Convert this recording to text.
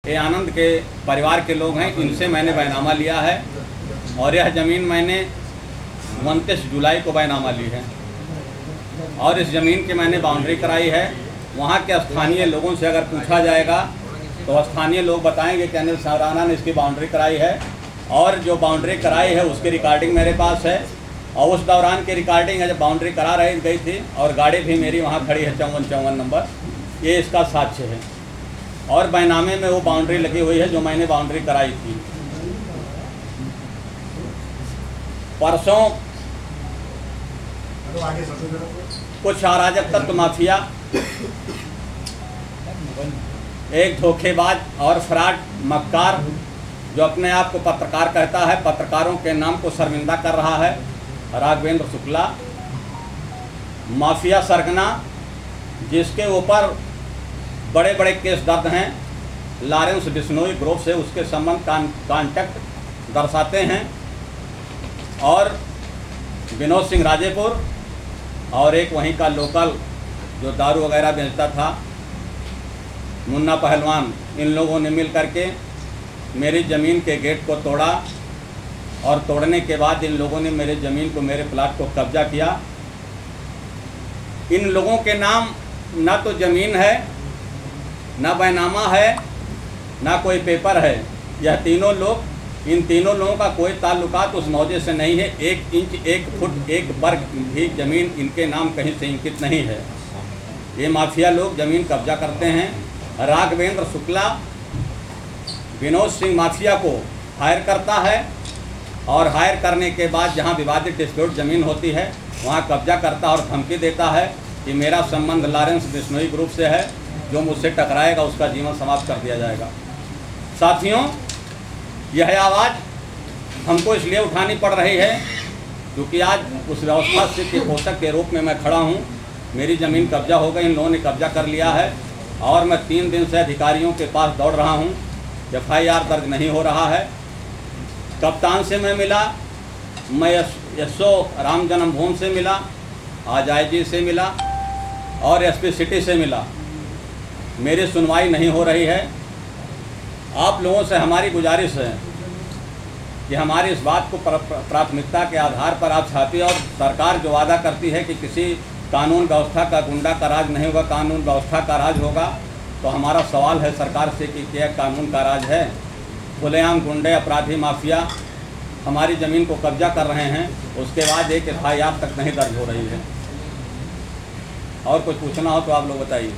ये आनंद के परिवार के लोग हैं, इनसे मैंने बैनामा लिया है और यह ज़मीन मैंने 29 जुलाई को बैनामा ली है और इस ज़मीन की मैंने बाउंड्री कराई है। वहाँ के स्थानीय लोगों से अगर पूछा जाएगा तो स्थानीय लोग बताएंगे कि अनिल सावराना ने इसकी बाउंड्री कराई है और जो बाउंड्री कराई है उसकी रिकॉर्डिंग मेरे पास है और उस दौरान की रिकॉर्डिंग है जब बाउंड्री करा रही गई थी और गाड़ी भी मेरी वहाँ खड़ी है 5454 नंबर, ये इसका साक्ष्य है और बैनामे में वो बाउंड्री लगी हुई है जो मैंने बाउंड्री कराई थी। परसों कुछ अराजक तत्व माफिया, एक धोखेबाज और फ्रॉड मक्कार जो अपने आप को पत्रकार कहता है, पत्रकारों के नाम को शर्मिंदा कर रहा है, राघवेंद्र शुक्ला, माफिया सरगना जिसके ऊपर बड़े बड़े केस दर्ज हैं, लॉरेंस बिश्नोई ग्रुप से उसके संबंध कॉन्टैक्ट दर्शाते हैं और विनोद सिंह राजेपुर और एक वहीं का लोकल जो दारू वगैरह बेचता था मुन्ना पहलवान, इन लोगों ने मिल करके मेरी ज़मीन के गेट को तोड़ा और तोड़ने के बाद इन लोगों ने मेरे ज़मीन को, मेरे प्लाट को कब्जा किया। इन लोगों के नाम ना तो ज़मीन है, ना बैनामा है, ना कोई पेपर है। यह तीनों लोग, इन तीनों लोगों का कोई ताल्लुकात उस मौजे से नहीं है। 1 इंच 1 फुट 1 वर्ग भी ज़मीन इनके नाम कहीं से इंकित नहीं है। ये माफिया लोग ज़मीन कब्जा करते हैं। राघवेंद्र शुक्ला विनोद सिंह माफिया को हायर करता है और हायर करने के बाद जहां विवादित डिस्प्यूट ज़मीन होती है वहां कब्जा करता और धमकी देता है कि मेरा संबंध लॉरेंस बिश्नोई ग्रुप से है, जो मुझसे टकराएगा उसका जीवन समाप्त कर दिया जाएगा। साथियों, यह आवाज़ हमको इसलिए उठानी पड़ रही है क्योंकि आज उस व्यवस्था के पोषक के रूप में मैं खड़ा हूँ। मेरी ज़मीन कब्जा हो गई, इन लोगों ने कब्जा कर लिया है और मैं 3 दिन से अधिकारियों के पास दौड़ रहा हूँ। FIR दर्ज नहीं हो रहा है। कप्तान से मैं मिला, मैं एसओ राम जन्मभूमि से मिला, आज IG से मिला और SP सिटी से मिला। मेरी सुनवाई नहीं हो रही है। आप लोगों से हमारी गुजारिश है कि हमारी इस बात को प्राथमिकता के आधार पर आप छापिए और सरकार जो वादा करती है कि किसी कानून व्यवस्था का गुंडा का राज नहीं होगा, कानून व्यवस्था का राज होगा, तो हमारा सवाल है सरकार से कि क्या कानून का राज है? खुलेआम गुंडे, अपराधी, माफिया हमारी ज़मीन को कब्जा कर रहे हैं, उसके बाद एक FIR तक नहीं दर्ज हो रही है। और कुछ पूछना हो तो आप लोग बताइए।